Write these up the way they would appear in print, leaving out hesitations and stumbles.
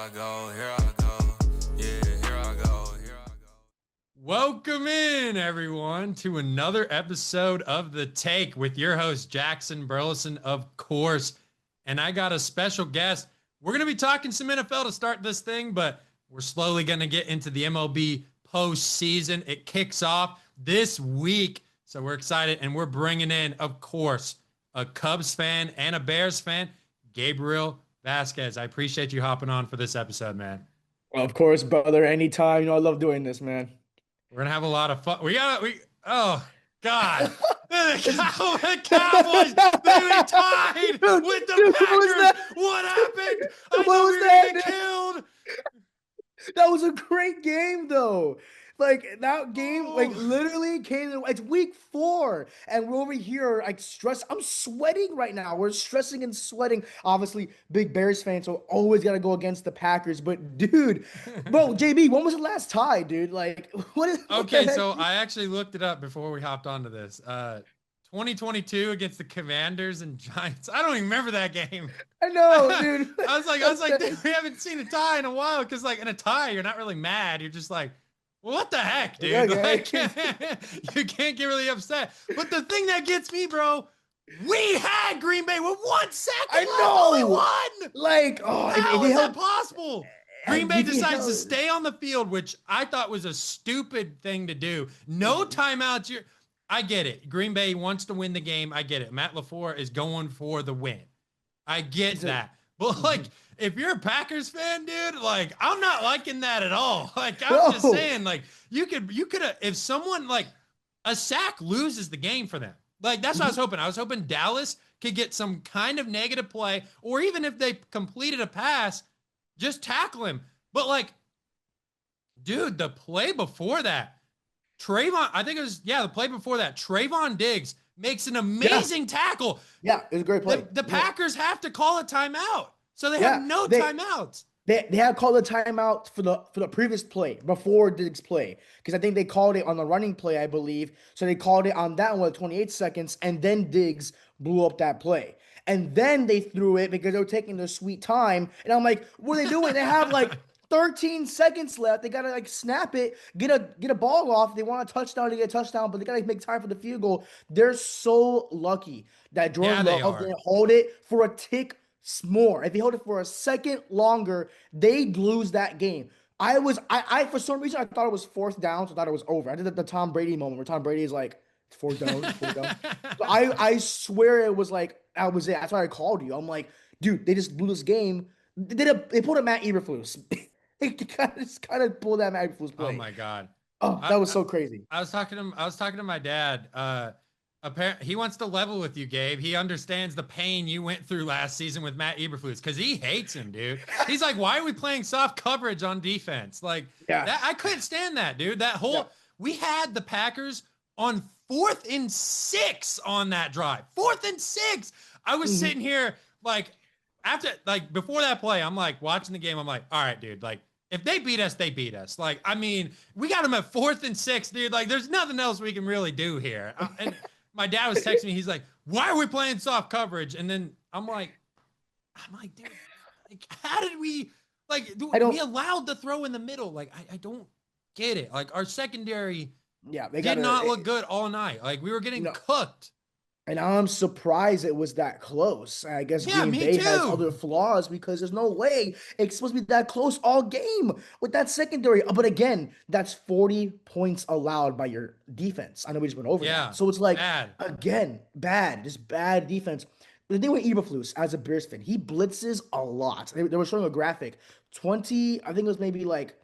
I go, here I go. Yeah, here I go, here I go. Welcome in, everyone, to another episode of The Take with your host, Jackson Burleson, of course. And I got a special guest. We're going to be talking some NFL to start this thing, but we're slowly going to get into the MLB postseason. It kicks off this week. So we're excited, and we're bringing in, of course, a Cubs fan and a Bears fan, Gabriel Vasquez. I appreciate you hopping on for this episode, man. Of course, brother. Anytime. I love doing this, man. We're gonna have a lot of fun. Oh God. The Cowboys, they tied with the Packers. What happened? I What thought was we were that? gonna get killed. That was a great game, though. Like that game, like Oh. literally came. It's week 4, and we're over here like stress. I'm sweating right now. We're stressing and sweating. Obviously, big Bears fans, so always gotta go against the Packers. But dude, bro, JB, when was the last tie, dude? Like, what is? What the Okay, heck? so I actually looked it up before we hopped onto this. 2022 against the Commanders and Giants. I don't even remember that game. I know, dude. I was like, dude, we haven't seen a tie in a while. Because like in a tie, you're not really mad. You're just like, well, what the heck, dude? Okay. Like, you can't get really upset. But the thing that gets me, bro, we had Green Bay with 1 second I left. know. Only one. Like, oh, How they is held- that possible? Green Bay if they decides to held- stay on the field, which I thought was a stupid thing to do. No timeouts. I get it. Green Bay wants to win the game. I get it. Matt LaFleur is going for the win. I get that. But like, if you're a Packers fan, dude, like I'm not liking that at all. Like I'm just No. saying, like you could have if someone like a sack loses the game for them. Like that's what I was hoping. I was hoping Dallas could get some kind of negative play, or even if they completed a pass, just tackle him. But like, dude, the play before that, I think it was, the play before that, Trayvon Diggs makes an amazing tackle. Yeah, it was a great play. The Packers have to call a timeout. So they Yeah, have no they- timeouts. They had called a timeout for the previous play before Diggs' play, because I think they called it on the running play, I believe. So they called it on that one, 28 seconds, and then Diggs blew up that play. And then they threw it because they were taking their sweet time. And I'm like, what are they doing? They have like 13 seconds left. They gotta like snap it, get a ball off. They want a touchdown to get a touchdown, but they gotta make time for the field goal. They're so lucky that Jordan they Love are. didn't hold it for a tick more. If he held it for a second longer, they'd lose that game. I for some reason I thought it was 4th down, so I thought it was over. I did the Tom Brady moment where Tom Brady is like, it's 4th down, 4th down. So I swear it was like that was it. That's why I called you. I'm like, dude, they just blew this game. They pulled a Matt Eberflus. They kind of pulled that Matt Eberflus play. Oh my God. Oh, that was so crazy. I was talking to my dad. Apparently he wants to level with you, Gabe. He understands the pain you went through last season with Matt Eberflus because he hates him, dude. He's like, why are we playing soft coverage on defense? Like, I couldn't stand that, dude. We had the Packers on 4th and 6 on that drive. 4th and 6. I was sitting here like before that play, I'm like watching the game. I'm like, all right, dude, like if they beat us, they beat us. Like, I mean, we got them at 4th and 6, dude. Like, there's nothing else we can really do here. And my dad was texting me. He's like, why are we playing soft coverage? And then I'm like, dude, like, how did we, like, we allowed the throw in the middle? Like, I don't get it. Like, our secondary did not look good all night. Like, we were getting cooked. And I'm surprised it was that close. I guess Green me Bay has too. other flaws because there's no way it's supposed to be that close all game with that secondary. But again, that's 40 points allowed by your defense. I know we just went over that. So it's like, again, just bad defense. The thing with Eberflus, as a Bears fan, he blitzes a lot. They were showing a graphic. 20, I think it was maybe like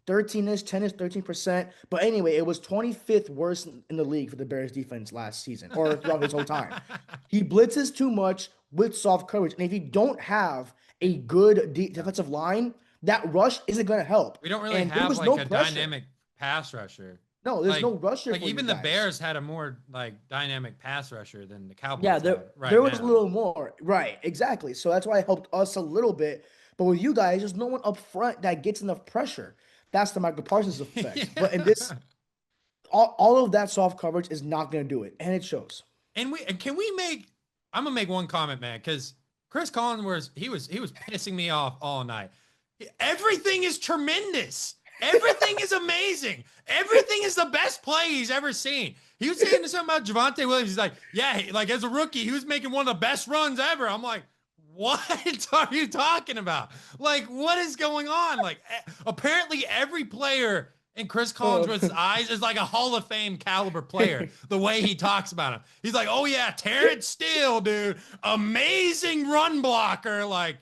13-ish, 10-ish, 13%. But anyway, it was 25th worst in the league for the Bears defense last season or throughout his whole time. He blitzes too much with soft coverage. And if you don't have a good defensive line, that rush isn't going to help. We don't really have like a dynamic pass rusher. No, there's no rusher. Like even the Bears had a more like dynamic pass rusher than the Cowboys. Yeah, there was a little more. Right, exactly. So that's why it helped us a little bit. But with you guys, there's no one up front that gets enough pressure. That's the Micah Parsons effect. But in this, all of that soft coverage is not going to do it, and it shows. And I'm gonna make one comment, man, because Chris Collinsworth, he was pissing me off all night. Everything is tremendous. Everything is amazing. Everything is the best play he's ever seen. He was saying something about Javonte Williams. He's like, yeah, like as a rookie, he was making one of the best runs ever. I'm like, what are you talking about? Like, what is going on? Like, apparently every player in Chris Collinsworth's eyes is like a Hall of Fame caliber player, the way he talks about him. He's like, oh yeah, Terrence Steele, dude, amazing run blocker. Like,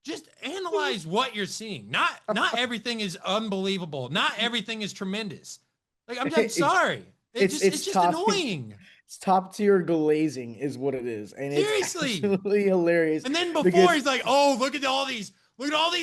just analyze what you're seeing. Not everything is unbelievable. Not everything is tremendous. Like, I'm sorry. It's just annoying. It's top tier glazing is what it is. And seriously, it's absolutely hilarious. And then before he's like, oh, look at all these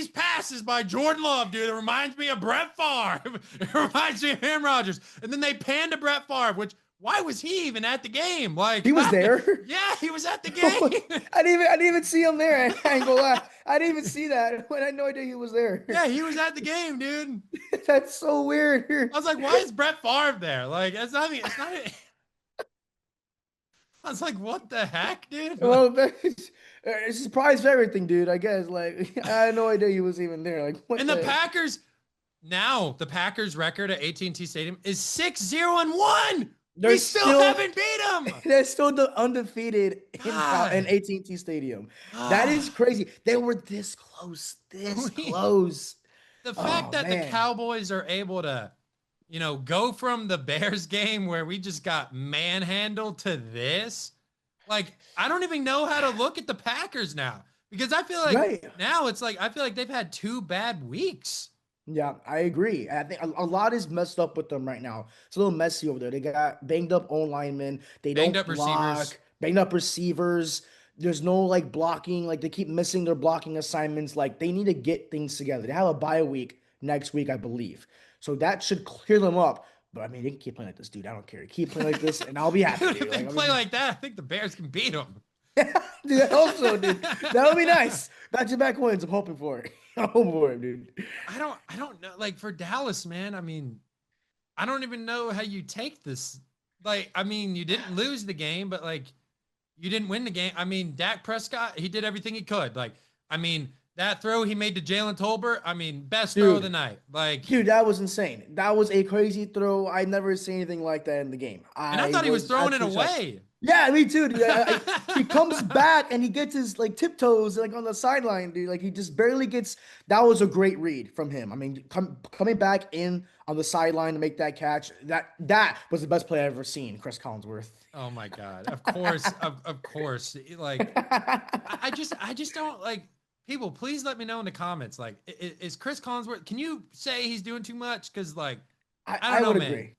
passes by Jordan Love, dude. It reminds me of Brett Favre. It reminds me of Aaron Rodgers. And then they panned to Brett Favre, which why was he even at the game? Like, he was there. Yeah, he was at the game. I didn't even see him there. I ain't gonna lie. I didn't even see that. When I had no idea he was there. Yeah, he was at the game, dude. That's so weird. I was like, why is Brett Favre there? Like, it's not. I was like, what the heck, dude? Well, it's a surprise for everything, dude. I guess. Like, I had no idea he was even there. Like, what? And the Packers. Now the Packers' record at AT&T Stadium is 6-0-1. We still haven't beat them. They're still undefeated in AT&T Stadium. That is crazy. They were this close. The fact that the Cowboys are able to, go from the Bears game where we just got manhandled to this, like, I don't even know how to look at the Packers now, because I feel like now it's like, I feel like they've had 2 bad weeks. Yeah, I agree. I think a lot is messed up with them right now. It's a little messy over there. They got banged up O-linemen. They don't block. Banged up receivers. There's no like blocking. Like they keep missing their blocking assignments. Like they need to get things together. They have a bye week next week, I believe. So that should clear them up. But I mean, they can keep playing like this, dude. I don't care. Keep playing like this, and I'll be happy. Dude, if they play like that, I think the Bears can beat them. Dude, I hope so, dude. That'll be nice. Back-to-back wins. I'm hoping for it. I'm hoping for it, dude. I don't know. Like for Dallas, man, I mean, I don't even know how you take this. Like, I mean, you didn't lose the game, but like you didn't win the game. I mean, Dak Prescott, he did everything he could. Like, I mean, that throw he made to Jalen Tolbert, I mean, best throw of the night. Like, dude, that was insane. That was a crazy throw. I never seen anything like that in the game. I thought he was throwing it away. Yeah, me too, dude. He comes back and he gets his like tiptoes like on the sideline, dude. Like he just barely gets. That was a great read from him. I mean, coming back in on the sideline to make that catch. That was the best play I've ever seen, Chris Collinsworth. Oh my God! Of course, of course. Like, I just don't like. People, please let me know in the comments. Like, is Chris Collinsworth? Can you say he's doing too much? Because like, I don't know, man. Agree.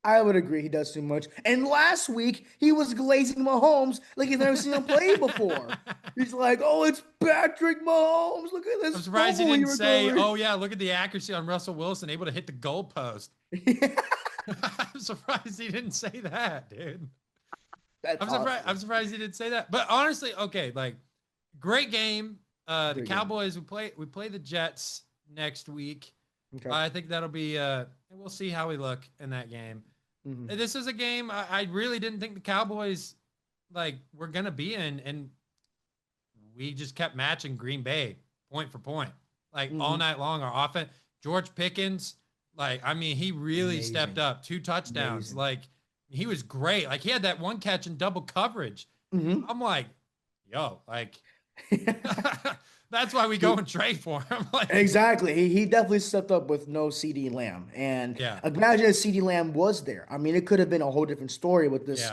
I would agree he does too much. And last week, he was glazing Mahomes like he's never seen him play before. He's like, oh, it's Patrick Mahomes. Look at this. I'm surprised he didn't say, oh, yeah, look at the accuracy on Russell Wilson, able to hit the goalpost. I'm surprised he didn't say that, dude. I'm surprised he didn't say that. But honestly, okay, like, great game. The Cowboys, we play the Jets next week. Okay. I think that'll be we'll see how we look in that game. Mm-hmm. This is a game I really didn't think the Cowboys like were gonna be in, and we just kept matching Green Bay point for point, like all night long. Our offense, George Pickens, like I mean, he really stepped up. 2 touchdowns, like he was great. Like he had that one catch in double coverage. Mm-hmm. I'm like, yo, like. That's why we go and trade for him. Like, exactly. He definitely stepped up with no CeeDee Lamb. And imagine if CeeDee Lamb was there. I mean, it could have been a whole different story with this,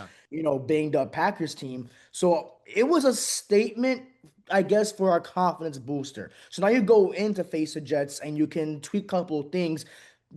banged up Packers team. So it was a statement, I guess, for our confidence booster. So now you go in to face the Jets and you can tweak a couple of things.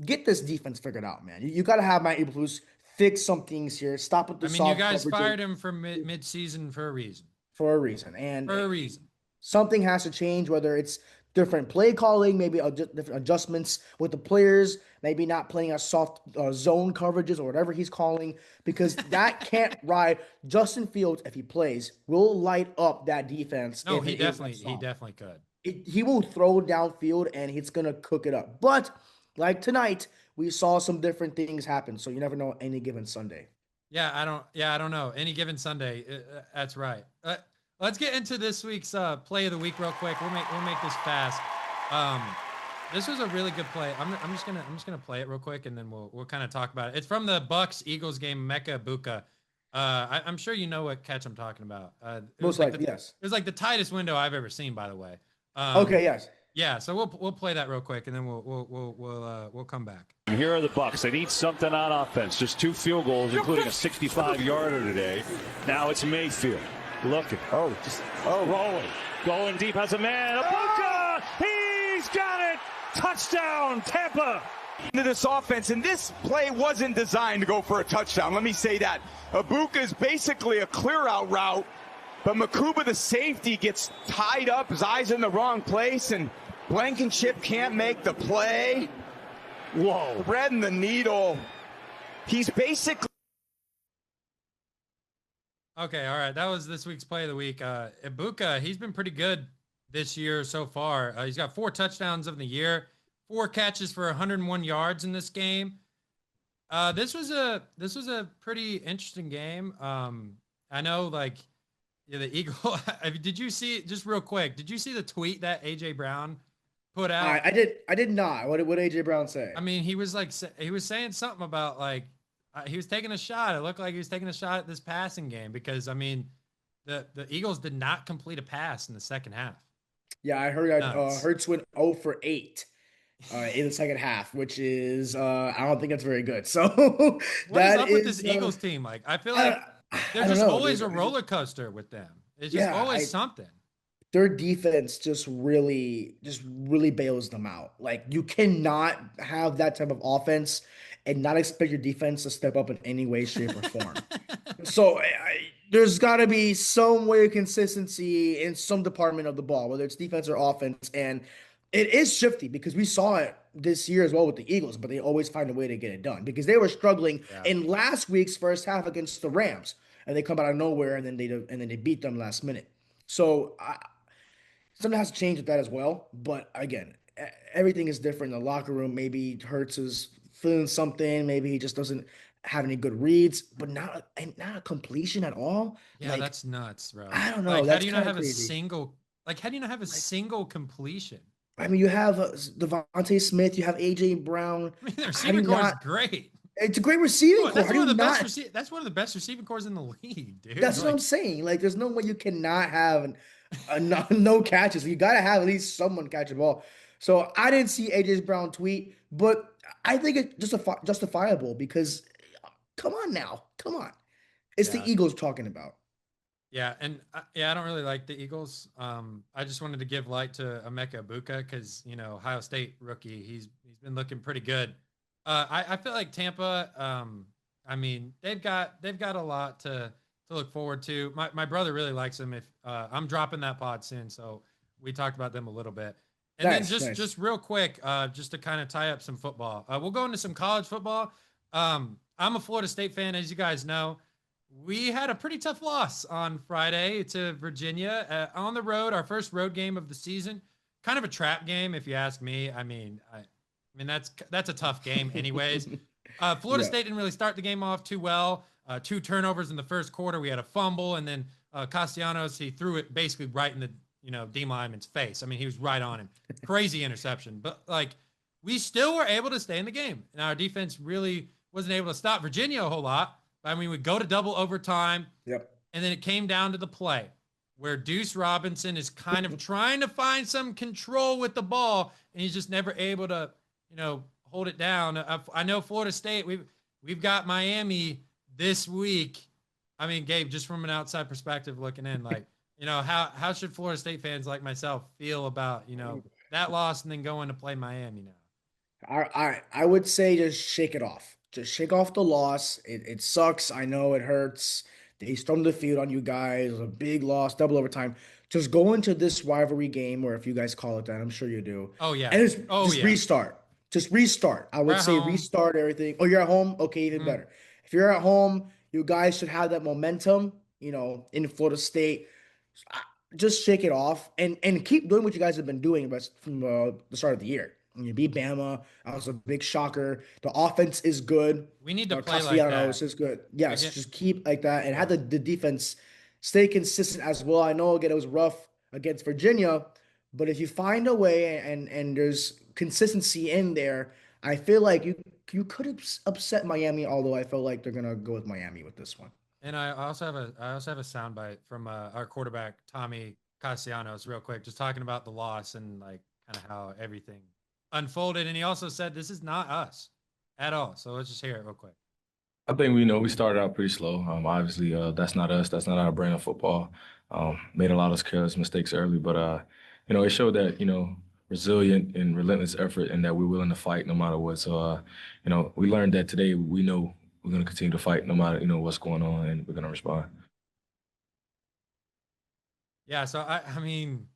Get this defense figured out, man. You got to have Micah Parsons fix some things here. Stop with the soft you guys fired him for mid-season for a reason. For a reason. Something has to change, whether it's different play calling, maybe different adjustments with the players, maybe not playing a soft zone coverages or whatever he's calling, because that can't ride. Justin Fields, if he plays, will light up that defense. No, he definitely could. He will throw downfield and he's going to cook it up. But like tonight, we saw some different things happen. So you never know any given Sunday. Yeah, I don't know. Any given Sunday. That's right. Let's get into this week's play of the week real quick. We'll make this fast. Um, this was a really good play. I'm just gonna play it real quick, and then we'll kind of talk about it. It's from the Bucks Eagles game. Micah Parsons. I'm sure you know what catch I'm talking about. Most likely, yes. It was like the tightest window I've ever seen, by the way. Okay, yes. Yeah, so we'll play that real quick, and then we'll come back. And here are the Bucks. They need something on offense. Just 2 field goals, including a 65-yarder today. Now it's Mayfield looking. Rolling, going deep, has a man. Abuka, he's got it. Touchdown, Tampa. Into this offense, and this play wasn't designed to go for a touchdown. Let me say that. Abuka is basically a clear-out route, but Makuba, the safety, gets tied up. His eyes in the wrong place, and Blankenship can't make the play. Whoa. Threading the needle. He's basically... Okay, all right. That was this week's play of the week. Ibuka, he's been pretty good this year so far. He's got 4 touchdowns of the year, 4 catches for 101 yards in this game. This was a pretty interesting game. I know, like, yeah, the Eagle. Did you see, just real quick? Did you see the tweet that AJ Brown put out? I did not. What did AJ Brown say? I mean, he was saying something about, like, he was taking a shot. It looked like he was taking a shot at this passing game because, I mean, the Eagles did not complete a pass in the second half. Yeah, I heard Hurts went 0 for 8 in the second half, which is I don't think that's very good. So what is up with this Eagles team? Like, I feel like they're just always a roller coaster with them. It's just always something. Their defense just really bails them out. Like, you cannot have that type of offense and not expect your defense to step up in any way, shape, or form. So there's got to be some way of consistency in some department of the ball, whether it's defense or offense. And it is shifty because we saw it this year as well with the Eagles, but they always find a way to get it done because they were struggling in last week's first half against the Rams, and they come out of nowhere and then they beat them last minute. So something has to change with that as well. But again, everything is different in the locker room. Maybe Hurts is feeling something. Maybe he just doesn't have any good reads, but not a completion at all. Yeah, like, that's nuts, bro. I don't know. Like, how do you not have crazy. How do you not have a single completion? I mean, you have Devontae Smith, you have AJ Brown. I mean, the receiving core is great. It's a great receiving core. That's one of the best receiving cores in the league, dude. That's what I'm saying. Like, there's no way you cannot have no catches. You got to have at least someone catch the ball. So I didn't see AJ Brown tweet, but I think it's just justifiable because come on. It's the Eagles talking about. Yeah, and I don't really like the Eagles. I just wanted to give light to Emeka Egbuka because, you know, Ohio State rookie. He's been looking pretty good. I feel like Tampa. I mean, they've got a lot to look forward to. My brother really likes them. If I'm dropping that pod soon, so we talked about them a little bit. And then just real quick, just to kind of tie up some football. We'll go into some college football. I'm a Florida State fan, as you guys know. We had a pretty tough loss on Friday to Virginia on the road, our first road game of the season. Kind of a trap game, if you ask me. I mean, that's a tough game anyways. Florida State didn't really start the game off too well. 2 turnovers in the first quarter. We had a fumble, and then Castellanos, he threw it basically right in the D lineman's face. I mean, he was right on him. Crazy interception. But, like, we still were able to stay in the game. And our defense really wasn't able to stop Virginia a whole lot. I mean, we go to double overtime. Yep. And then it came down to the play where Deuce Robinson is kind of trying to find some control with the ball, and he's just never able to, hold it down. I know Florida State, we've got Miami this week. I mean, Gabe, just from an outside perspective looking in, like, how should Florida State fans like myself feel about, that loss and then going to play Miami now? I would say just shake it off. Just shake off the loss. It sucks. I know it hurts. They stormed the field on you guys. It was a big loss, double overtime. Just go into this rivalry game, or if you guys call it that, I'm sure you do. Oh, yeah. And just restart. Just restart. I would say restart everything. Oh, you're at home? Okay, even better. If you're at home, you guys should have that momentum, in Florida State. Just shake it off and keep doing what you guys have been doing from the start of the year. You beat Bama. That was a big shocker. The offense is good. We need to play like that. Is good. Yes, just keep like that and have the defense stay consistent as well. I know again it was rough against Virginia, but if you find a way and there's consistency in there, I feel like you could have upset Miami. Although I feel like they're gonna go with Miami with this one. And I also have a soundbite from our quarterback Tommy Castellanos, real quick, just talking about the loss and like kind of how everything unfolded. And he also said this is not us at all. So let's just hear it real quick. I think we started out pretty slow. Obviously, that's not us. That's not our brand of football. Made a lot of careless mistakes early, but it showed that resilient and relentless effort, and that we're willing to fight no matter what. So we learned that today. We know we're going to continue to fight no matter what's going on, and we're going to respond. Yeah. So I mean,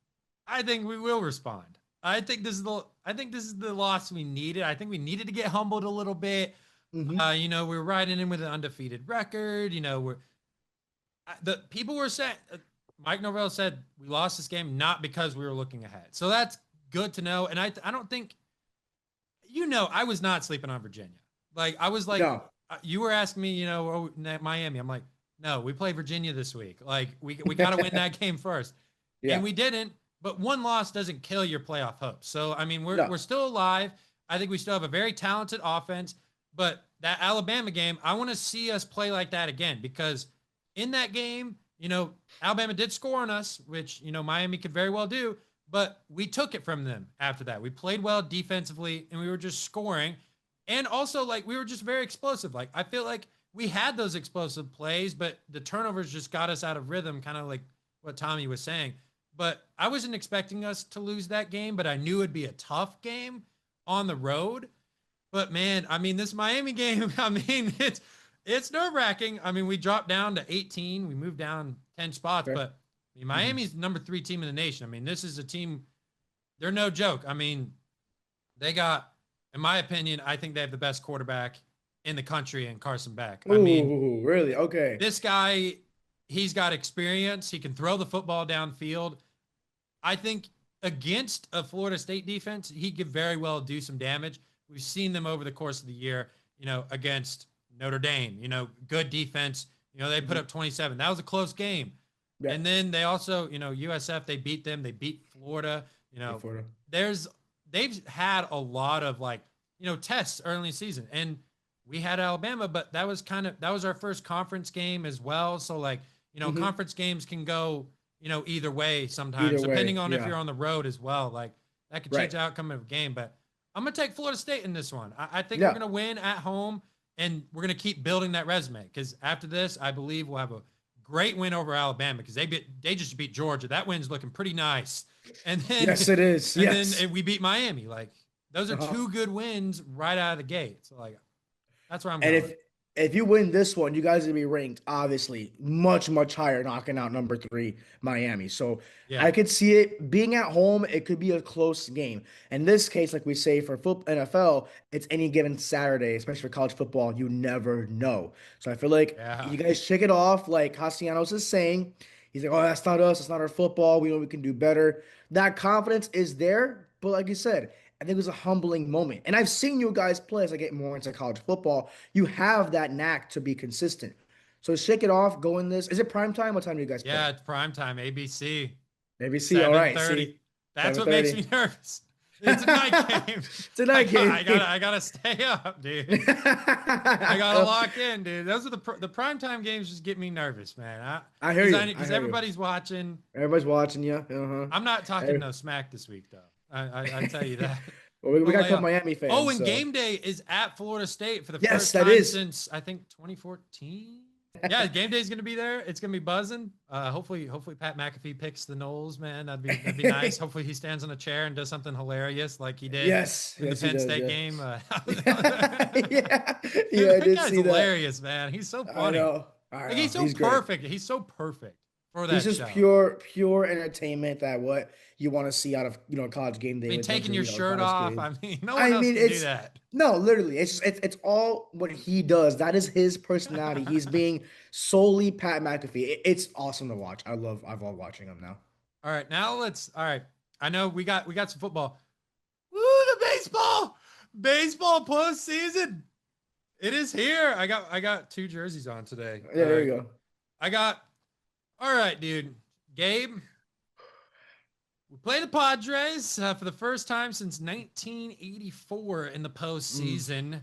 I think we will respond. I think this is the loss we needed. I think we needed to get humbled a little bit. Mm-hmm. We're riding in with an undefeated record. The people were saying, Mike Norvell said we lost this game not because we were looking ahead. So that's good to know. And I don't think, I was not sleeping on Virginia. Like I was like, No. You were asking me, Miami. I'm like, no, we play Virginia this week. Like we got to win that game first. Yeah. And we didn't. But one loss doesn't kill your playoff hopes. So I mean, we're still alive. I think we still have a very talented offense. But that Alabama game, I want to see us play like that again, because in that game, Alabama did score on us, which, Miami could very well do, but we took it from them after that. We played well defensively and we were just scoring. And also, like, we were just very explosive. Like, I feel like we had those explosive plays, but the turnovers just got us out of rhythm, kind of like what Tommy was saying. But I wasn't expecting us to lose that game, but I knew it'd be a tough game on the road. But man, I mean, this Miami game, I mean, it's nerve-wracking. I mean, we dropped down to 18. We moved down 10 spots, but I mean, Miami's number 3 team in the nation. I mean, this is a team, they're no joke. I mean, they got, in my opinion, I think they have the best quarterback in the country in Carson Beck. I mean, really? Okay. This guy, he's got experience. He can throw the football downfield. I think against a Florida State defense, he could very well do some damage. We've seen them over the course of the year, against Notre Dame, good defense. They put up 27. That was a close game. Yeah. And then they also, USF, they beat them. They beat Florida. They've had a lot of tests early in the season. And we had Alabama, but that was our first conference game as well. So conference games can go, either way sometimes, depending on if you're on the road as well. Like that could change the outcome of a game, but I'm going to take Florida State in this one. I think we're going to win at home, and we're going to keep building that resume, because after this, I believe we'll have a great win over Alabama, because they just beat Georgia. That win's looking pretty nice. And then yes, it is. And then we beat Miami. Like those are 2 good wins right out of the gate. So that's where I'm going. And if you win this one, you guys are gonna be ranked obviously much, much higher, knocking out number 3 Miami. So I could see it being at home. It could be a close game. In this case, like we say for NFL, it's any given Saturday, especially for college football. You never know. So I feel like you guys check it off. Like Castellanos is saying, he's like, oh, that's not us. It's not our football. We know we can do better. That confidence is there. But like you said, I think it was a humbling moment. And I've seen you guys play as I get more into college football. You have that knack to be consistent. So shake it off, go in this. Is it prime time? What time do you guys play? Yeah, it's prime time, ABC. ABC, all right. See, that's what makes me nervous. It's a night game. It's a night game. I gotta stay up, dude. I gotta lock in, dude. Those are the primetime games. Just get me nervous, man. I hear you. Because everybody's watching. Everybody's watching you. I'm not talking no smack this week, though. I tell you that. Well, we got a couple Miami fans. Oh, and game day is at Florida State for the first that time is. since I think 2014. Yeah, game day is gonna be there. It's gonna be buzzing. Hopefully Pat McAfee picks the Knowles, man. That'd be nice. Hopefully he stands on a chair and does something hilarious like he did in the Penn State game. Yeah, I did see hilarious, man. He's so funny. I know. He's so perfect. He's so perfect for that. He's just pure entertainment. That what you want to see out of college game day. I mean, taking your shirt off. I mean, no one else can do that. No, literally, it's all what he does. That is his personality. He's being solely Pat McAfee. It's awesome to watch. I've loved watching him now. All right, all right. I know we got some football. Woo, the baseball postseason. It is here. I got 2 jerseys on today. Yeah, there you go. I got All right, dude. Gabe, we play the Padres for the first time since 1984 in the postseason.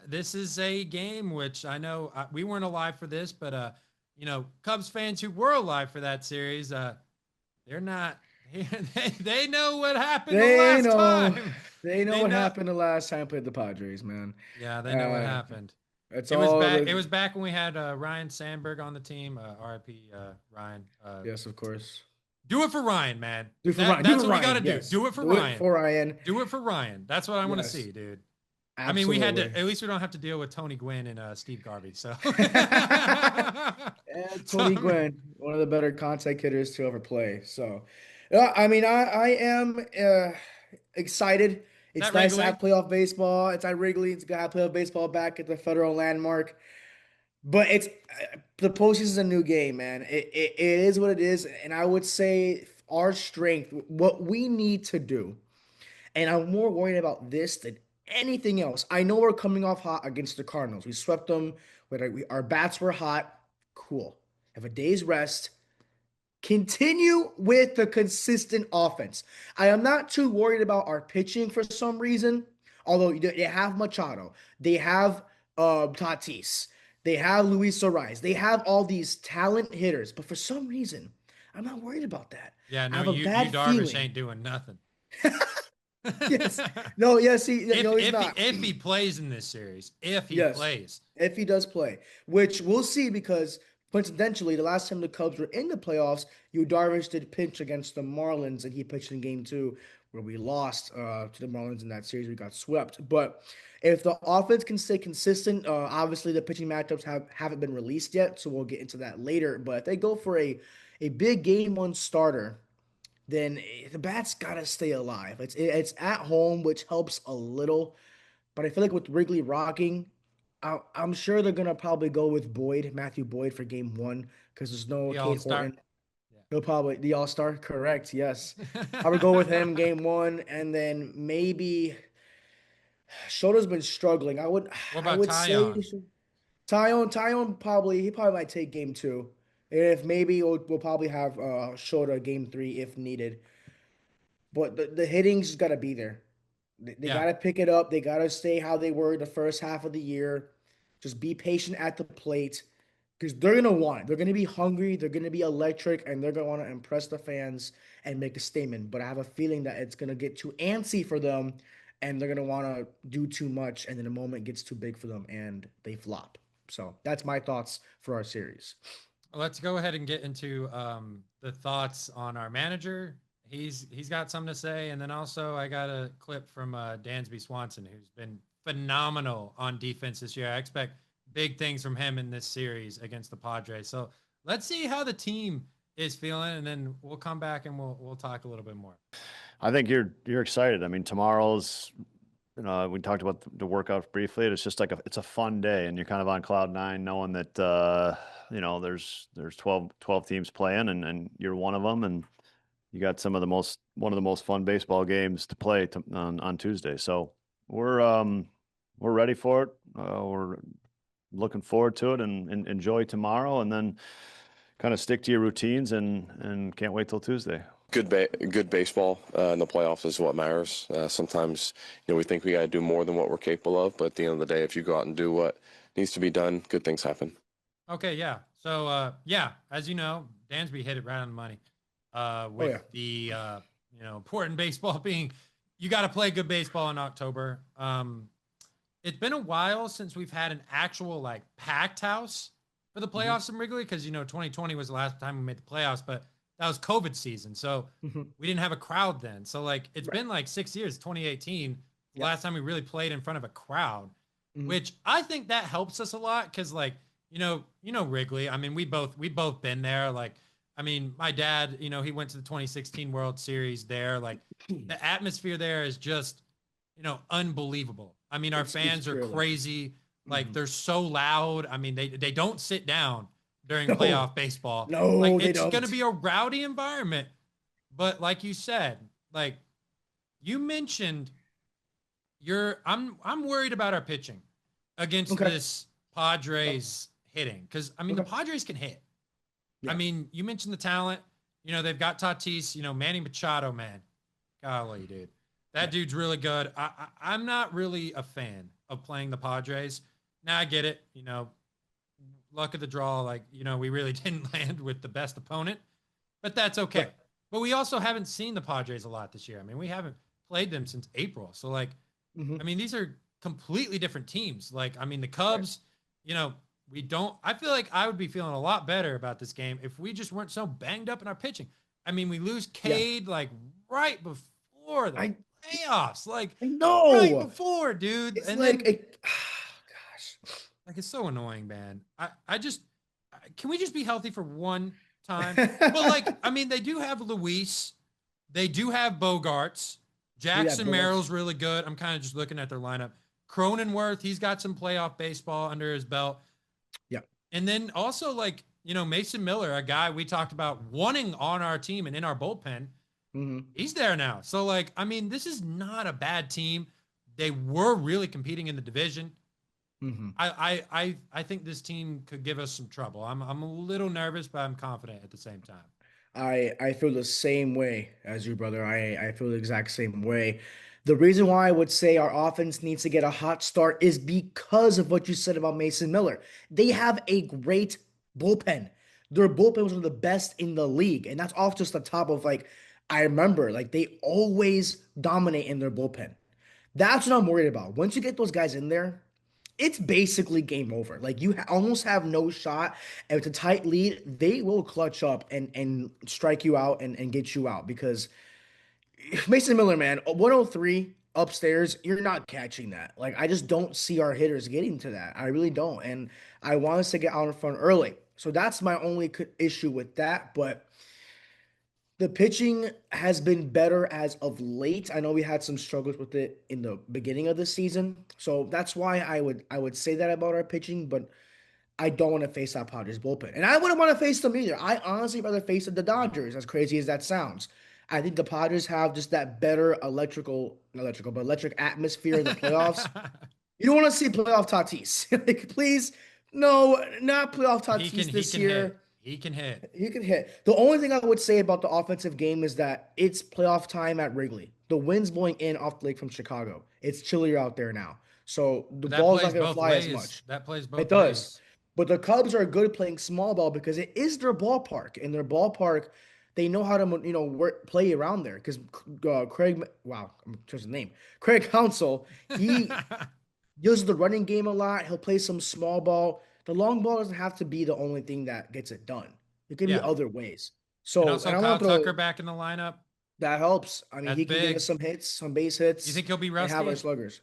This is a game which I know we weren't alive for this, but Cubs fans who were alive for that series, they're not. They know what happened the last time. They know what happened the last time I played the Padres, man. Yeah, they know what happened. It's It was back. It was back when we had Ryan Sandberg on the team. R.I.P. Ryan. Yes, of course. Do it for Ryan, man. Do it for Ryan. That's what we got to do. Do it for Ryan. Do it for Ryan. Do it for Ryan. That's what I want to see, dude. Absolutely. I mean, we had to. At least we don't have to deal with Tony Gwynn and Steve Garvey. So, Tony Gwynn, one of the better contact hitters to ever play. So, I mean, I am excited. It's nice to have playoff baseball. It's at Wrigley. It's got playoff baseball back at the Federal Landmark. But it's the postseason is a new game, man. It is what it is, and I would say our strength, what we need to do, and I'm more worried about this than anything else. I know we're coming off hot against the Cardinals. We swept them. Our bats were hot. Cool. Have a day's rest. Continue with the consistent offense. I am not too worried about our pitching for some reason, although they have Machado. They have Tatis. They have Luis Ariz. They have all these talent hitters, but for some reason, I'm not worried about that. Yeah, no, you Darvish ain't doing nothing. Yes. No, yes, he's not. If he plays in this series, if he plays. If he does play, which we'll see because coincidentally, the last time the Cubs were in the playoffs, Darvish did pitch against the Marlins, and he pitched in Game 2 where we lost to the Marlins in that series. We got swept. But if the offense can stay consistent, obviously the pitching matchups haven't been released yet, so we'll get into that later. But if they go for a big Game 1 starter, then the bats got to stay alive. It's at home, which helps a little. But I feel like with Wrigley rocking, I'm sure they're going to probably go with Matthew Boyd for Game 1 because there's no Cade Horton. He'll probably the All-Star, correct? Yes. I would go with him Game 1, and then maybe Shota's been struggling. What about Tyon? Say Tyon probably might take Game 2. If maybe we'll probably have Shota Game 3 if needed. But the hitting's got to be there. They got to pick it up. They got to stay how they were the first half of the year. Just be patient at the plate because they're going to want it. They're going to be hungry. They're going to be electric, and they're going to want to impress the fans and make a statement. But I have a feeling that it's going to get too antsy for them, and they're going to want to do too much, and then the moment gets too big for them, and they flop. So that's my thoughts for our series. Let's go ahead and get into the thoughts on our manager. He's got something to say, and then also I got a clip from Dansby Swanson, who's been phenomenal on defense this year. I expect big things from him in this series against the Padres. So let's see how the team is feeling, and then we'll come back and we'll talk a little bit more. I think you're excited. I mean, tomorrow's, we talked about the workout briefly. It's just like it's a fun day, and you're kind of on cloud nine, knowing that there's 12 teams playing, and you're one of them, and you got one of the most fun baseball games to play on Tuesday. So we're ready for it. We're looking forward to it and enjoy tomorrow, and then kind of stick to your routines and can't wait till Tuesday. Good baseball in the playoffs is what matters. Sometimes we think we got to do more than what we're capable of, but at the end of the day, if you go out and do what needs to be done, good things happen. Okay, yeah. So as you know, Dansby hit it right on the money. The important baseball being you got to play good baseball in October. It's been a while since we've had an actual packed house for the playoffs in Wrigley because 2020 was the last time we made the playoffs, but that was COVID season, so we didn't have a crowd then. So it's been 6 years, 2018, the last time we really played in front of a crowd, which I think that helps us a lot because Wrigley. I mean, we both been there. My dad, he went to the 2016 World Series there. The atmosphere there is just, unbelievable. I mean, our fans are crazy. They're so loud. I mean, they don't sit down during playoff baseball. No, it's going to be a rowdy environment. But like you said, you mentioned I'm worried about our pitching against this Padres hitting. Because, I mean, the Padres can hit. Yeah. I mean, you mentioned the talent. You know, they've got Tatis, you know, Manny Machado, man. Golly, dude. That dude's really good. I'm not really a fan of playing the Padres. Now I get it. You know, luck of the draw. Like, you know, we really didn't land with the best opponent. But that's okay. Right. But we also haven't seen the Padres a lot this year. I mean, we haven't played them since April. So, like, I mean, these are completely different teams. Like, I mean, the Cubs, you know, I feel like I would be feeling a lot better about this game if we just weren't so banged up in our pitching. I mean, we lose Cade like right before the playoffs. Like, I know. Right before, dude. It's and like, then, gosh. Like, it's so annoying, man. Can we just be healthy for one time? Well, like, I mean, they do have Luis. They do have Bogarts. Jackson Merrill's really good. I'm kind of just looking at their lineup. Cronenworth, he's got some playoff baseball under his belt. Yeah. And then also, like, you know, Mason Miller, a guy we talked about wanting on our team and in our bullpen. He's there now. So, like, I mean, this is not a bad team. They were really competing in the division. I think this team could give us some trouble. I'm a little nervous, but I'm confident at the same time. I feel the same way as you, brother. I feel the exact same way. The reason why I would say our offense needs to get a hot start is because of what you said about Mason Miller. They have a great bullpen. Their bullpen was one of the best in the league. And that's off just the top of, like, I remember, like, they always dominate in their bullpen. That's what I'm worried about. Once you get those guys in there, it's basically game over. Like, you almost have no shot. And with a tight lead, they will clutch up and strike you out and get you out. Because Mason Miller, man, 103 upstairs, you're not catching that. Like, I just don't see our hitters getting to that. I really don't. And I want us to get out in front early. So that's my only issue with that. But the pitching has been better as of late. I know we had some struggles with it in the beginning of the season. So that's why I would say that about our pitching, but I don't want to face that Padres bullpen. And I wouldn't want to face them either. I honestly rather face the Dodgers, as crazy as that sounds. I think the Padres have just that better electric atmosphere in the playoffs. You don't want to see playoff Tatis. Like, please, no, not playoff Tatis this year. He can hit. He can hit. The only thing I would say about the offensive game is that it's playoff time at Wrigley. The wind's blowing in off the lake from Chicago. It's chillier out there now. So the ball's not going to fly as much. That plays both ways. It does. But the Cubs are good playing small ball because it is their ballpark. In their ballpark, they know how to, play around there. Because Craig Counsell, he uses the running game a lot. He'll play some small ball. The long ball doesn't have to be the only thing that gets it done. It could be other ways. So, and also Kyle Tucker back in the lineup. That helps. I mean, he can give us some hits, some base hits. You think he'll be rusty? And have our sluggers.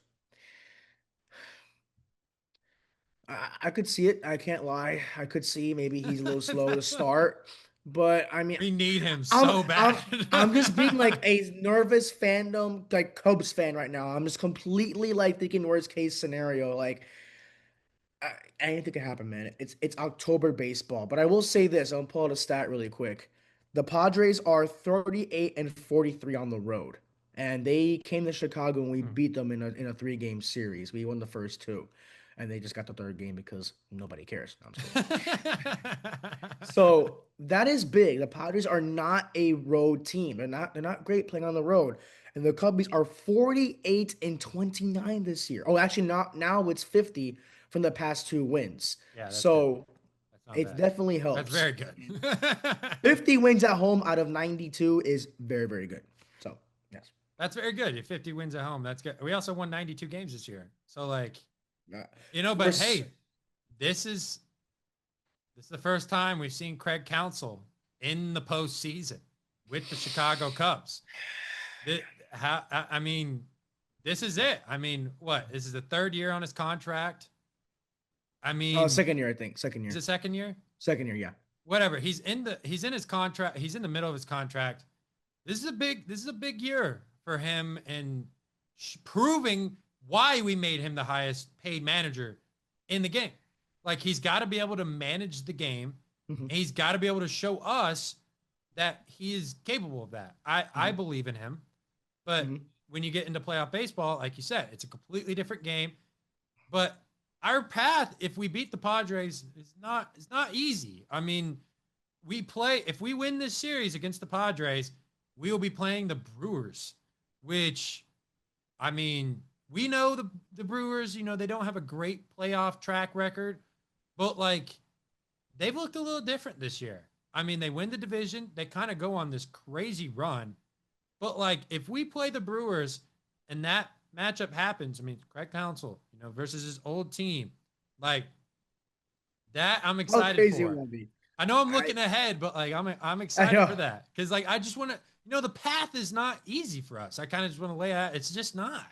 I could see it. I can't lie. I could see maybe he's a little slow to start. But, I mean, we need him so bad. I'm just being like a nervous fandom, like Cubs fan right now. I'm just completely like thinking worst case scenario. Like, anything can happen, man. It's October baseball. But I will say this. I'll pull out a stat really quick. The Padres are 38-43 on the road. And they came to Chicago and we beat them in a 3-game series. We won the first 2. And they just got the 3rd game because nobody cares. No, I'm just kidding. So that is big. The Padres are not a road team. They're not great playing on the road. And the Cubbies are 48-29 this year. Oh, actually, now it's 50 from the past 2 wins. Yeah, so it definitely helps. That's very good. 50 wins at home out of 92 is very, very good. So, yes. That's very good. 50 wins at home. That's good. We also won 92 games this year. So, like, but hey, this is the first time we've seen Craig Counsell in the postseason with the Chicago Cubs. I mean, this is it. I mean, what? This is the 3rd year on his contract. I mean, second year, I think. Second year. Is it second year? Second year, yeah. Whatever. He's in his contract. He's in the middle of his contract. This is a big year for him and proving why we made him the highest paid manager in the game. Like, he's got to be able to manage the game. And he's got to be able to show us that he is capable of that. I believe in him. But when you get into playoff baseball, like you said, it's a completely different game. But our path, if we beat the Padres, is not easy. I mean, if we win this series against the Padres, we will be playing the Brewers, which, I mean, we know the Brewers, they don't have a great playoff track record, but like they've looked a little different this year. I mean, they win the division, they kind of go on this crazy run, but like if we play the Brewers and that matchup happens, I mean, Craig Counsell, versus his old team, like that, I'm excited crazy for. It won't be. I know I'm looking ahead, but like I'm excited for that because like I just want to, the path is not easy for us. I kind of just want to lay out. It's just not.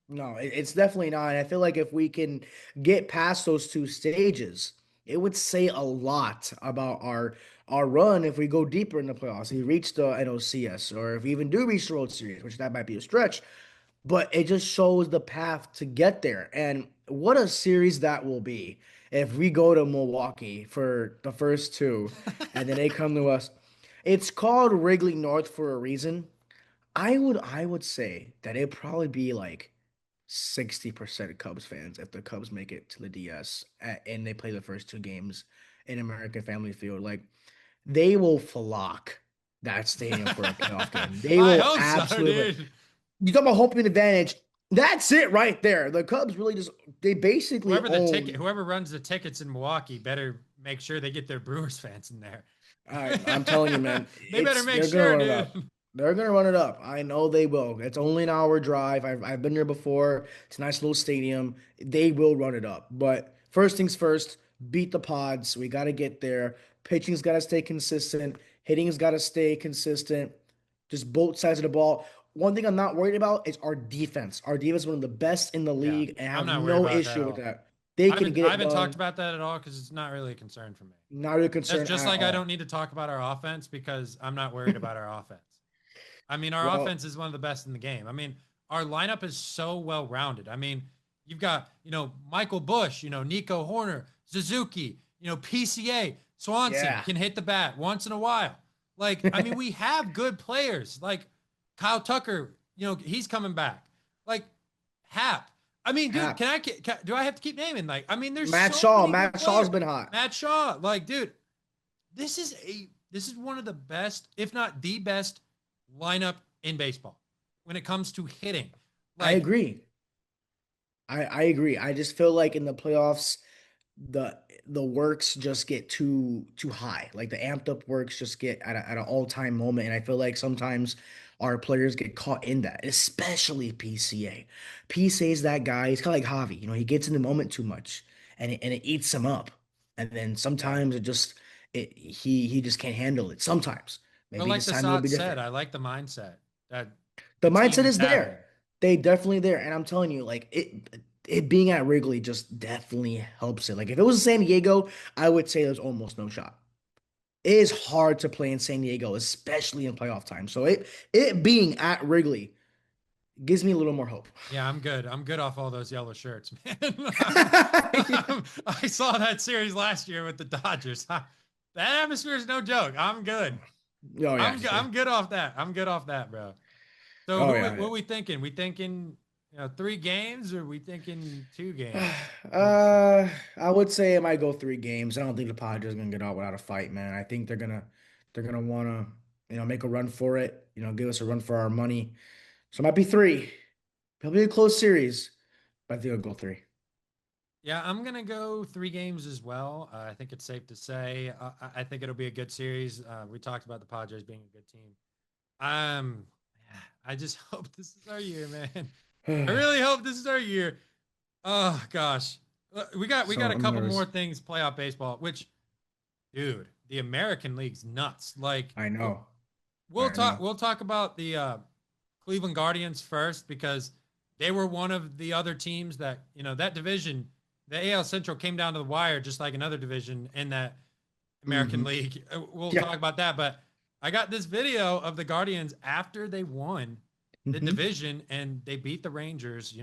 No, it's definitely not. And I feel like if we can get past those two stages, it would say a lot about our run if we go deeper in the playoffs. If we reach the NOCS, or if we even do reach the World Series, which that might be a stretch. But it just shows the path to get there. And what a series that will be if we go to Milwaukee for the first two and then they come to us. It's called Wrigley North for a reason. I would say that it'd probably be like 60% Cubs fans if the Cubs make it to the DS and they play the first two games in American Family Field. Like, they will flock that stadium for a playoff game. They will absolutely. You talk about home field advantage. That's it right there. The Cubs really they basically whoever runs the tickets in Milwaukee better make sure they get their Brewers fans in there. All right, I'm telling you, man. They better make sure, dude. They're gonna run it up. I know they will. It's only an hour drive. I've been there before. It's a nice little stadium. They will run it up. But first things first, beat the Pods. We got to get there. Pitching's got to stay consistent. Hitting's got to stay consistent. Just both sides of the ball. One thing I'm not worried about is our defense. Our defense is one of the best in the league, and I have no issue with that. They can get it done. I haven't talked about that at all because it's not really a concern for me. Not really a concern. That's just like I don't need to talk about our offense because I'm not worried about our offense. I mean, our offense is one of the best in the game. I mean, our lineup is so well-rounded. I mean, you've got, Michael Busch, Nico Horner, Suzuki, PCA, Swanson can hit the bat once in a while. Like, I mean, we have good players. Like, Kyle Tucker, he's coming back. Like, Hap. I mean, dude, do I have to keep naming? Like, I mean, there's Matt Shaw. Matt Shaw's been hot. Matt Shaw. Like, dude, this is one of the best, if not the best, lineup in baseball when it comes to hitting. Like, I agree. I agree. I just feel like in the playoffs, the works just get too high. Like the amped up works just get at an all-time moment. And I feel like sometimes our players get caught in that, especially PCA. PCA is that guy. He's kind of like Javi. He gets in the moment too much and it eats him up. And then sometimes he just can't handle it. Sometimes. Maybe but like the Saad said, I like the mindset. That the mindset is there. They definitely there. And I'm telling you, like it being at Wrigley just definitely helps it. Like if it was San Diego, I would say there's almost no shot. It is hard to play in San Diego, especially in playoff time. So it being at Wrigley gives me a little more hope. Yeah, I'm good. I'm good off all those yellow shirts, man. I saw that series last year with the Dodgers. That atmosphere is no joke. I'm good. Oh, yeah, I'm good off that. I'm good off that, bro. So what are we thinking? We thinking 3 games, or are we thinking 2 games? I would say it might go 3 games. I don't think the Padres are gonna get out without a fight, man. I think they're gonna want to make a run for it. Give us a run for our money. So it might be 3. It'll be a close series, but I think it'll go 3. Yeah, I'm gonna go 3 games as well. I think it's safe to say. I think it'll be a good series. We talked about the Padres being a good team. I just hope this is our year, man. I really hope this is our year. Oh gosh, we got a couple more things playoff baseball. Which, dude, the American League's nuts. Like I know. We'll talk about the Cleveland Guardians first because they were one of the other teams that that division. The AL Central came down to the wire just like another division in that American League. We'll talk about that. But I got this video of the Guardians after they won the division and they beat the Rangers.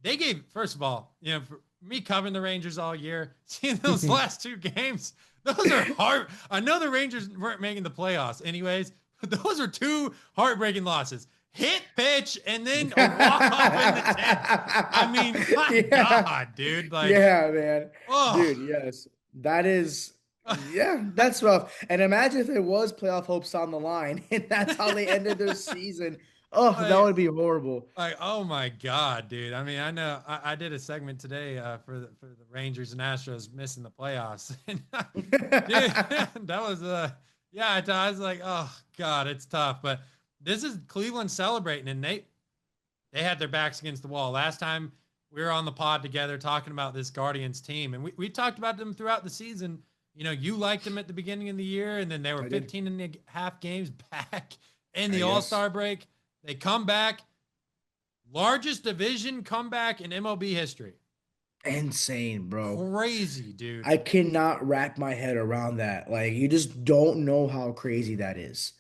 They gave, first of all, for me covering the Rangers all year, seeing those last 2 games, those are hard. I know the Rangers weren't making the playoffs anyways, but those are 2 heartbreaking losses. hit pitch and then a walk off in the 10th. I mean, my God, dude. Like, yeah, man. Oh. Dude, yes. That is, yeah, that's rough. And imagine if it was playoff hopes on the line and that's how they ended their season. Oh, like, that would be horrible. Like, oh my God, dude. I mean, I know I did a segment today for the Rangers and Astros missing the playoffs. And, dude, that was yeah, I was like, oh God, it's tough. But this is Cleveland celebrating, and they had their backs against the wall. Last time we were on the pod together talking about this Guardians team, and we talked about them throughout the season. You know, you liked them at the beginning of the year, and then they were 15 and a half games back in the All-Star break. They come back, largest division comeback in MLB history. Insane, bro. Crazy, dude. I cannot wrap my head around that. Like, you just don't know how crazy that is.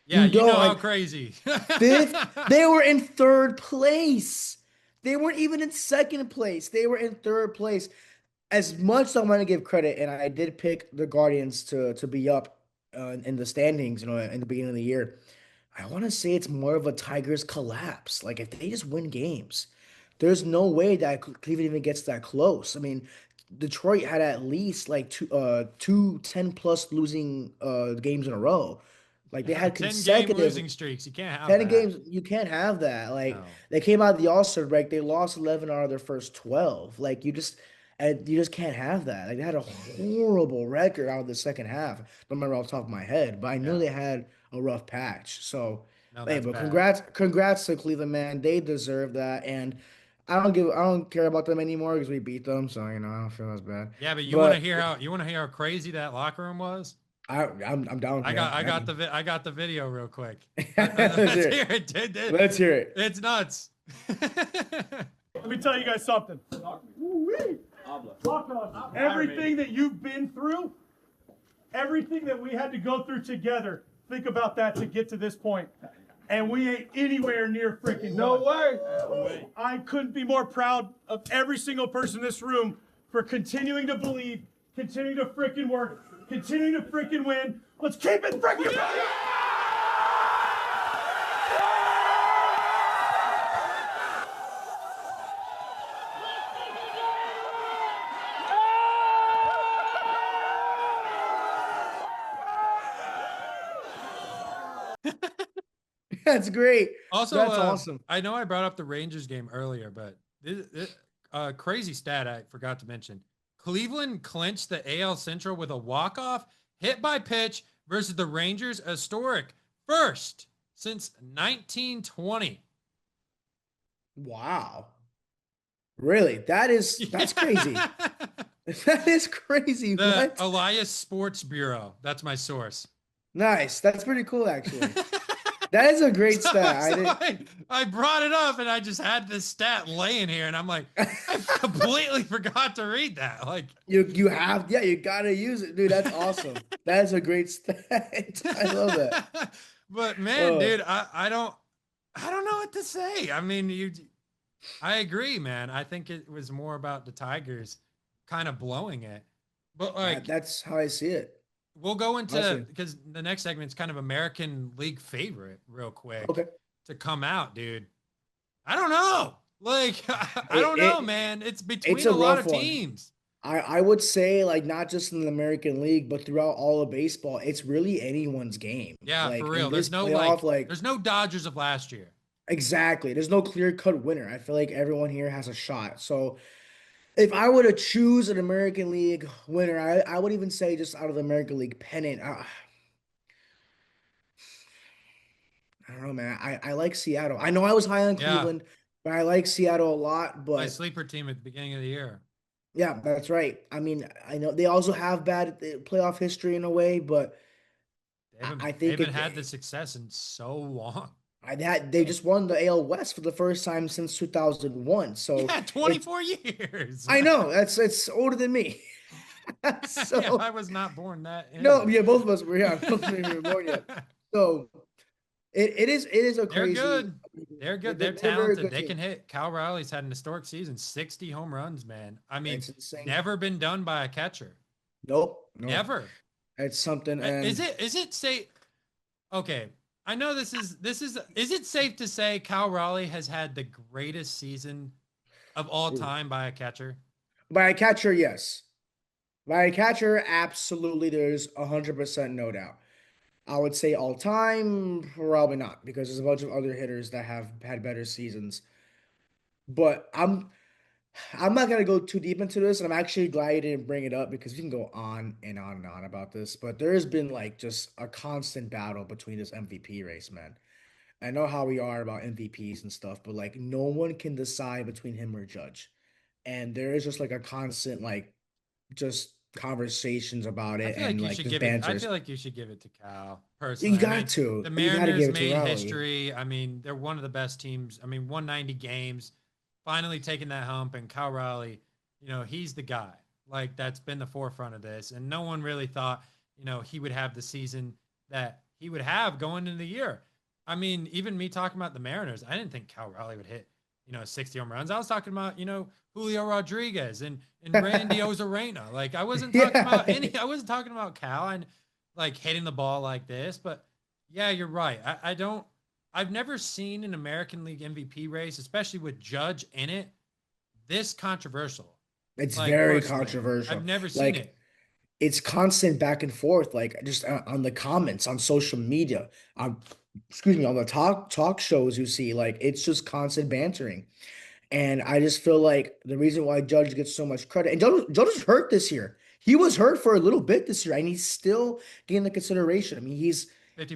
Yeah, you know how crazy. Fifth, they were in third place. They weren't even in second place. They were in third place. As much as I want to give credit, and I did pick the Guardians to be up in the standings, you know, in the beginning of the year, I want to say it's more of a Tigers collapse. Like, if they just win games, there's no way that Cleveland even gets that close. I mean, Detroit had at least like two 10+ losing games in a row. Like, they had 10-game losing streaks. You can't have 10 that. games. You can't have that. Like, No. They came out of the All-Star break. They lost 11 out of their first 12. Like, you just can't have that. Like, they had a horrible record out of the second half. Don't remember off the top of my head, but I know they had a rough patch. So, hey, but congrats to Cleveland, man. They deserve that, and I don't care about them anymore because we beat them. So, you know, I don't feel as bad. Yeah, but you want to hear how crazy that locker room was? I'm down. I got the video real quick. Let's hear it, dude. Let's hear it. It's nuts. Let me tell you guys something. Everything that you've been through, everything that we had to go through together, think about that to get to this point. And we ain't anywhere near freaking No way. I couldn't be more proud of every single person in this room for continuing to believe, continuing to freaking work, continuing to freaking win. Let's keep it freaking going. That's great. Also, that's awesome. I know I brought up the Rangers game earlier, but this crazy stat I forgot to mention. Cleveland clinched the AL Central with a walk-off hit by pitch versus the Rangers, a historic first since 1920. Wow. Really? That's crazy. That is crazy. The Elias Sports Bureau. That's my source. Nice. That's pretty cool, actually. That is a great stat. I brought it up and I just had this stat laying here and I'm like, I completely forgot to read that. Like you gotta use it, dude. That's awesome. That is a great stat. I love that. But man, dude, I don't know what to say. I mean, I agree, man. I think it was more about the Tigers kind of blowing it. But like that's how I see it. We'll go into because the next segment's kind of American League favorite real quick to come out, dude. I don't know. Like, I don't know, man. It's between a lot of teams. I would say, like, not just in the American League, but throughout all of baseball, it's really anyone's game. Yeah, like, for real. There's no there's no Dodgers of last year. Exactly. There's no clear-cut winner. I feel like everyone here has a shot. So if I were to choose an American League winner, I would even say just out of the American League pennant. I don't know, man. I like Seattle. I know I was high on Cleveland, but I like Seattle a lot. But my sleeper team at the beginning of the year. Yeah, that's right. I mean, I know they also have bad playoff history in a way, but I think they haven't had the success in so long. They just won the AL West for the first time since 2001. So 24 years. I know it's older than me. So yeah, I was not born that. No, yeah, both of us were. Yeah, both of us were born yet. So it is a crazy. They're good. They're good. They're talented. They can hit. Cal Riley's had an historic season, 60 home runs, man. I mean, never been done by a catcher. Nope. Never. It's something. And is it say? Okay. I know this is it safe to say Cal Raleigh has had the greatest season of all time by a catcher? By a catcher, yes. By a catcher, absolutely. There's 100% no doubt. I would say all time, probably not, because there's a bunch of other hitters that have had better seasons. But I'm not gonna go too deep into this, and I'm actually glad you didn't bring it up because we can go on and on and on about this. But there has been like just a constant battle between this MVP race, man. I know how we are about MVPs and stuff, but like no one can decide between him or Judge. And there is just like a constant like just conversations about I it feel and like you like should just give it. I banters. feel like you should give it to Cal You personally. I got mean, to. the You got to give Mariners it to made Raleigh. history. I mean, they're one of the best teams. I mean, 190 games, finally taking that hump, and Cal Raleigh, he's the guy. Like that's been the forefront of this, and no one really thought, he would have the season that he would have going into the year. I mean, even me talking about the Mariners, I didn't think Cal Raleigh would hit, 60 home runs. I was talking about, Julio Rodriguez and Randy Ozarena. Like I wasn't talking about I wasn't talking about Cal and like hitting the ball like this, but yeah, you're right. I've never seen an American League MVP race, especially with Judge in it, this controversial. It's Like, very personally. controversial. I've never seen Like it. it's constant back and forth, like just on the comments on social media, on excuse me, on the talk shows you see, like it's just constant bantering. And I just feel like the reason why Judge gets so much credit, and Judge is hurt this year. He was hurt for a little bit this year, and he's still getting the consideration. I mean, 50 he's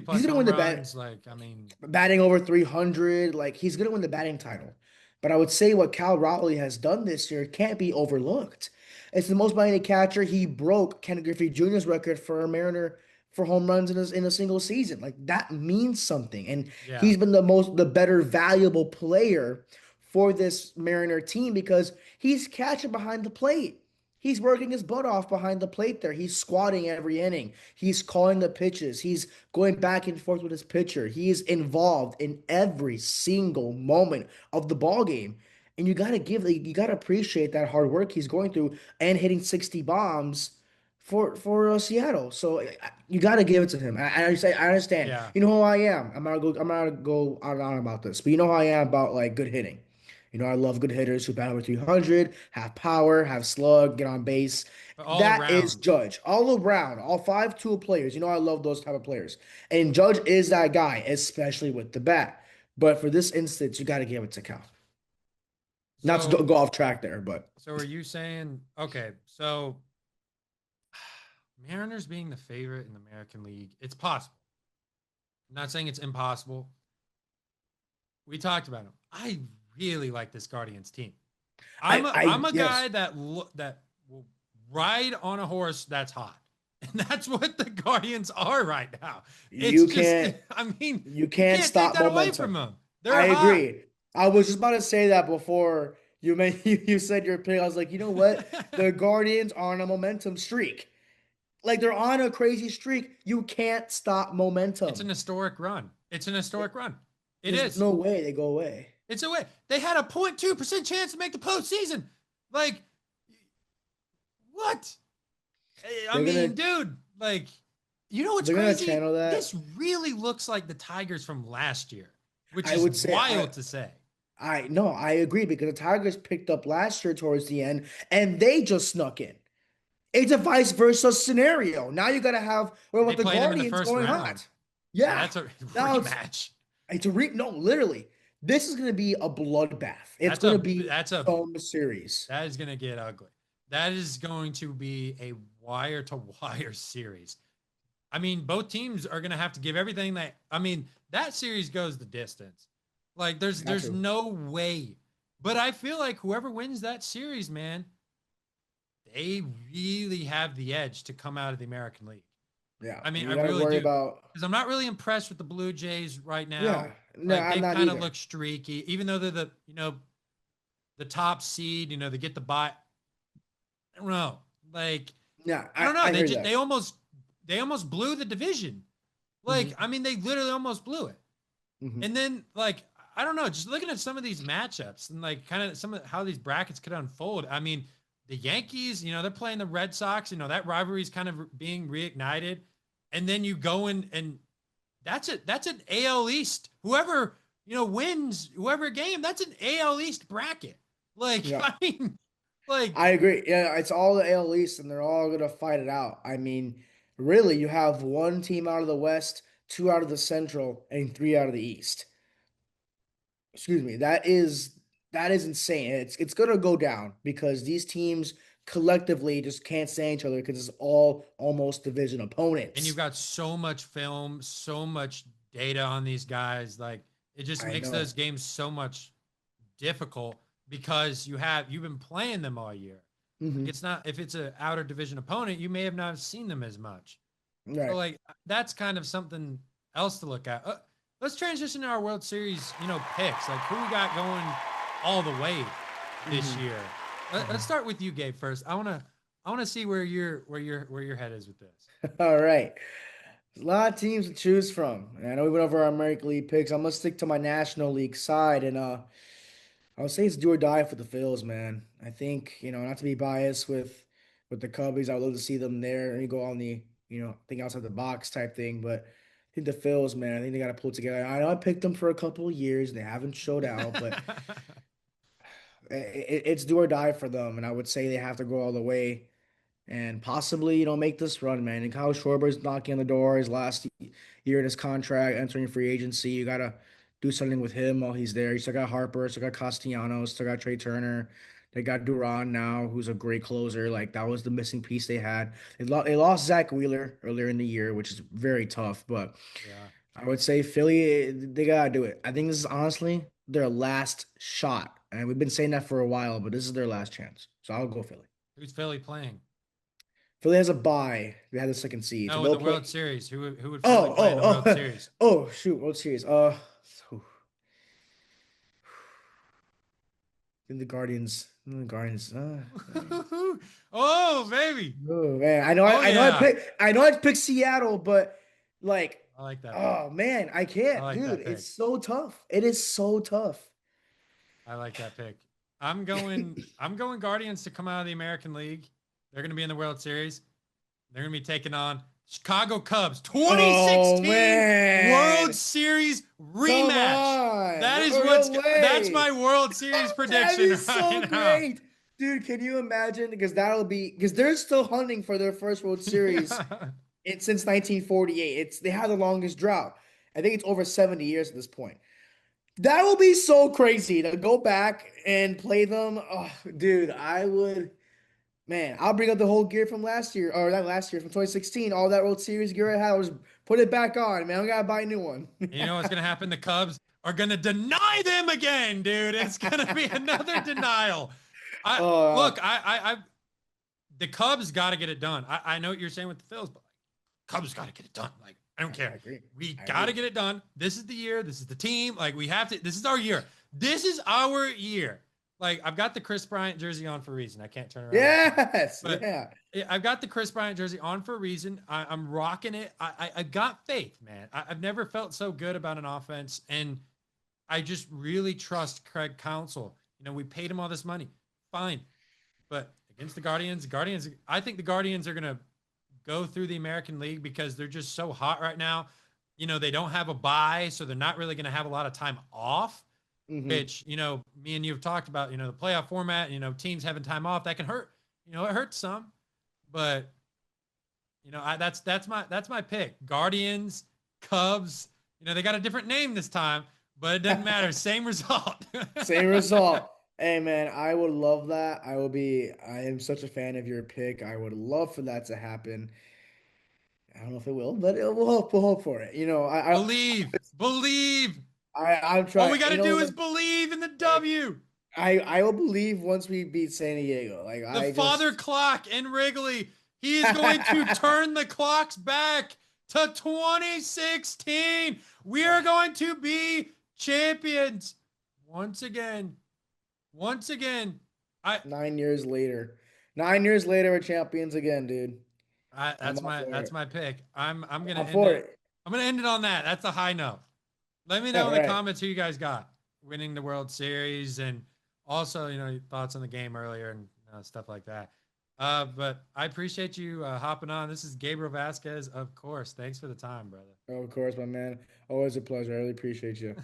plus gonna win home the runs. Like, I mean, batting over 300. Like he's gonna win the batting title. But I would say what Cal Raleigh has done this year can't be overlooked. It's the most by any catcher. He broke Ken Griffey Jr.'s record for a Mariner for home runs in a single season. Like that means something. And yeah. he's been the better valuable player for this Mariner team because he's catching behind the plate. He's working his butt off behind the plate there. He's squatting every inning. He's calling the pitches. He's going back and forth with his pitcher. He's involved in every single moment of the ball game. And you gotta appreciate that hard work he's going through and hitting 60 bombs for Seattle. So you gotta give it to him. I understand. Yeah. You know who I am. I'm not gonna go on and on about this, but you know how I am about like good hitting. I love good hitters who bat over 300, have power, have slug, get on base. That is Judge. All around, all 5 tool players. I love those type of players. And Judge is that guy, especially with the bat. But for this instance, you got to give it to Cal. Not to go off track there, but. So are you saying, okay, so Mariners being the favorite in the American League, it's possible. I'm not saying it's impossible. We talked about him. I really like this Guardians team. I'm a guy that will ride on a horse that's hot, and that's what the Guardians are right now. You can't stop take that momentum away from them. I agree. I was just about to say that before you said your pick. I was like, you know what? The Guardians are on a momentum streak. Like they're on a crazy streak. You can't stop momentum. It's an historic run. There's no way they go away. It's a way. They had a 0.2% chance to make the postseason. Like, what? Dude, like, you know what's crazy? This really looks like the Tigers from last year, which is wild to say. I agree because the Tigers picked up last year towards the end, and they just snuck in. It's a vice versa scenario. Now you got to have the Guardians going hot. Yeah, that's a rematch. Literally. This is going to be a bloodbath. It's going to be a series. That is going to get ugly. That is going to be a wire-to-wire series. I mean, both teams are going to have to give everything that series goes the distance. Like, there's no way. But I feel like whoever wins that series, man, they really have the edge to come out of the American League. Yeah. I mean, I really do. Because I'm not really impressed with the Blue Jays right now. Yeah. No, they kind of look streaky, even though they're the top seed, they get the bye. I don't know. Like, yeah, I don't know. They almost blew the division. Like, I mean, they literally almost blew it. Mm-hmm. And then, like, I don't know, just looking at some of these matchups and like kind of some of how these brackets could unfold. I mean, the Yankees, they're playing the Red Sox, that rivalry is kind of being reignited. And then you go in and that's an AL East. Whoever, wins whoever game, that's an AL East bracket. Like, Yeah. I mean, like, I agree. Yeah, it's all the AL East, and they're all gonna fight it out. I mean, really, you have one team out of the West, two out of the Central, and three out of the East. Excuse me. That is insane. It's gonna go down because these teams collectively just can't stand each other because it's all almost division opponents. and you've got so much film, so much data on these guys. Like, it just I makes know. those games so much difficult because you've been playing them all year. Like, Mhm. it's not, if it's a outer division opponent, you may have not seen them as much. Right. So, like, that's kind of something else to look at. Let's transition to our World Series, picks. Like, who we got going all the way this year? Let's start with you, Gabe, first. I wanna see where your head is with this. All right. There's a lot of teams to choose from. And I know we went over our American League picks. I'm gonna stick to my National League side, and I would say it's do or die for the Phils, man. I think, not to be biased with the Cubbies, I would love to see them there and go on the, think outside the box type thing. But I think the Phils, man, I think they got to pull it together. I know I picked them for a couple of years. They haven't showed out, but it's do or die for them. And I would say they have to go all the way and possibly, make this run, man. And Kyle Schwarber's knocking on the door, his last year in his contract, entering free agency. You gotta do something with him while he's there. You still got Harper, still got Castellanos, still got Trey Turner. They got Duran now, who's a great closer. Like, that was the missing piece they had. They lost Zach Wheeler earlier in the year, which is very tough. But Yeah. I would say Philly, they gotta do it. I think this is honestly their last shot, and we've been saying that for a while, but this is their last chance. So I'll go Philly. Who's Philly playing? Philly has a bye. They had the second seed. No, So in they'll the play. World Series. Who would Philly Oh, play in the World oh, Series? oh, shoot, World Series. In the Guardians. Guardians. Oh, baby. Oh man, I know. Oh, yeah. I know. I picked Seattle, but like, I like that. oh man, I can't, I like dude. that pick. It's so tough. It is so tough. I like that pick. I'm going Guardians to come out of the American League. They're going to be in the World Series. They're going to be taking on Chicago Cubs 2016 World Series rematch. That is that's my World Series prediction. That is so right now. great. Dude, can you imagine? Because they're still hunting for their first World Series since 1948. They have the longest drought. I think it's over 70 years at this point. That will be so crazy to go back and play them. Oh, dude, I would. Man, I'll bring up the whole gear from last year, or not last year, from 2016. All that World Series gear I had, I'll just put it back on, man. I gotta buy a new one. You know what's gonna happen? The Cubs are gonna deny them again, dude. It's gonna be another denial. The Cubs got to get it done. I know what you're saying with the Phils, but Cubs got to get it done. Like, I don't care. I agree. We got to get it done. This is the year. This is the team. Like, we have to. This is our year. This is our year. Like, I've got the Chris Bryant jersey on for a reason. I can't turn around. Yes. But yeah. I've got the Chris Bryant jersey on for a reason. I'm rocking it. I've got faith, man. I've never felt so good about an offense. And I just really trust Craig Counsell. We paid him all this money. Fine. But against the Guardians, I think the Guardians are going to go through the American League because they're just so hot right now. They don't have a bye, so they're not really going to have a lot of time off. Mhm. Which, me and you have talked about, the playoff format, teams having time off, that can hurt. It hurts some, but that's my pick. Guardians, Cubs, they got a different name this time, but it doesn't matter. Same result. Same result. Hey man, I would love that. I am such a fan of your pick. I would love for that to happen. I don't know if it will, but we'll hope for it. Believe. I'm trying. All we got to do is believe in the W. I will believe once we beat San Diego. Like, Father Clock in Wrigley. He is going to turn the clocks back to 2016. We are going to be champions once again. 9 years later. 9 years later, we're champions again, dude. That's my pick. I'm gonna end it on that. That's a high note. Let me know in the comments who you guys got winning the World Series, and also, your thoughts on the game earlier and stuff like that. But I appreciate you hopping on. This is Gabriel Vasquez, of course. Thanks for the time, brother. Oh, of course, my man. Always a pleasure. I really appreciate you.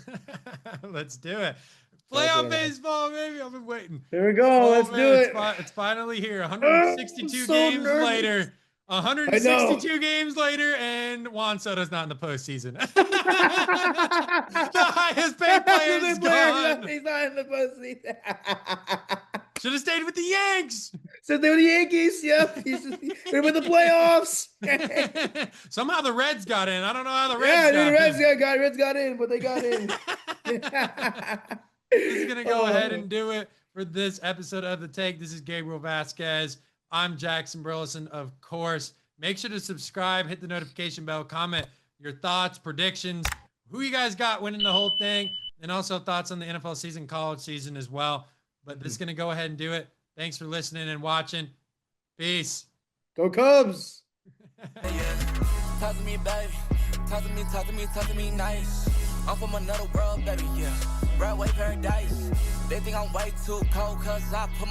Let's do it. Playoff baseball, baby. I've been waiting. Here we go. Let's do it. It's finally here. 162 games later. 162 games later, and Juan Soto's not in the postseason. The highest paid player is gone. He's not in the postseason. Should have stayed with the Yanks. So they were the Yankees. Yep. They're with the playoffs. Somehow the Reds got in. I don't know how the Reds got in, but they got in. This is going to go ahead and do it for this episode of The Take. This is Gabriel Vasquez. I'm Jackson Burleson, of course. Make sure to subscribe, hit the notification bell, comment your thoughts, predictions, who you guys got winning the whole thing, and also thoughts on the NFL season, college season as well. But this is going to go ahead and do it. Thanks for listening and watching. Peace. Go Cubs. Talk to me, baby. Talk to me nice. I'm from another world, baby, yeah. Broadway paradise. They think I'm way too cold, cause I put